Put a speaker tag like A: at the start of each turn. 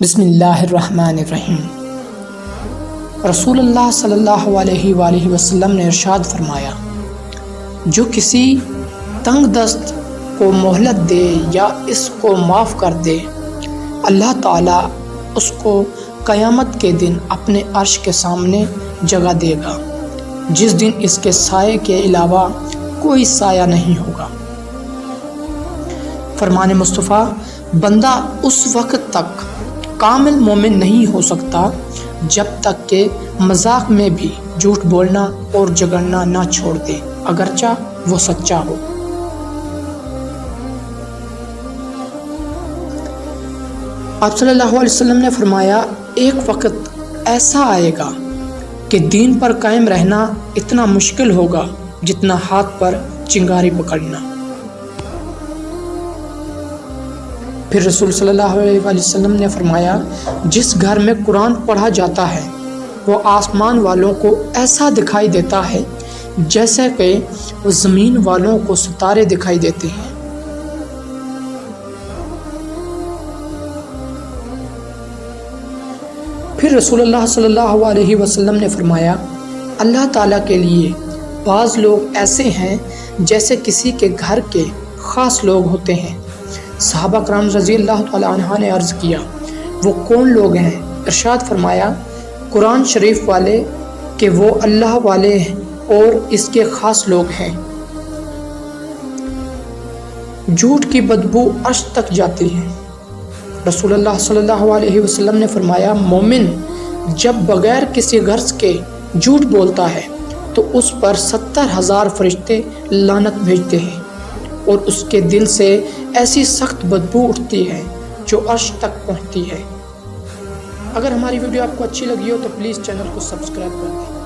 A: بسم اللہ الرحمن الرحیم۔ رسول اللہ صلی اللہ علیہ وآلہ وسلم نے ارشاد فرمایا، جو کسی تنگ دست کو مہلت دے یا اس کو معاف کر دے، اللہ تعالیٰ اس کو قیامت کے دن اپنے عرش کے سامنے جگہ دے گا، جس دن اس کے سائے کے علاوہ کوئی سایہ نہیں ہوگا۔ فرمان مصطفیٰ، بندہ اس وقت تک کامل مومن نہیں ہو سکتا جب تک کہ مذاق میں بھی جھوٹ بولنا اور جھگڑنا نہ چھوڑ دے، اگرچہ وہ سچا ہو۔ آپ صلی اللہ علیہ وسلم نے فرمایا، ایک وقت ایسا آئے گا کہ دین پر قائم رہنا اتنا مشکل ہوگا جتنا ہاتھ پر چنگاری پکڑنا۔ پھر رسول صلی اللہ علیہ وسلم نے فرمایا، جس گھر میں قرآن پڑھا جاتا ہے وہ آسمان والوں کو ایسا دکھائی دیتا ہے جیسے کہ وہ زمین والوں کو ستارے دکھائی دیتے ہیں۔ پھر رسول اللہ صلی اللہ علیہ وسلم نے فرمایا، اللہ تعالیٰ کے لیے بعض لوگ ایسے ہیں جیسے کسی کے گھر کے خاص لوگ ہوتے ہیں۔ صحابہ کرام رضی اللہ تعالیٰ عنہ نے عرض کیا، وہ کون لوگ ہیں؟ ارشاد فرمایا، قرآن شریف والے کہ وہ اللہ والے ہیں اور اس کے خاص لوگ ہیں۔ جھوٹ کی بدبو عرش تک جاتی ہے۔ رسول اللہ صلی اللہ علیہ وسلم نے فرمایا، مومن جب بغیر کسی غرض کے جھوٹ بولتا ہے تو اس پر 70,000 فرشتے لعنت بھیجتے ہیں اور اس کے دل سے ایسی سخت بدبو اٹھتی ہے جو عرش تک پہنچتی ہے۔ اگر ہماری ویڈیو آپ کو اچھی لگی ہو تو پلیز چینل کو سبسکرائب کر دیں۔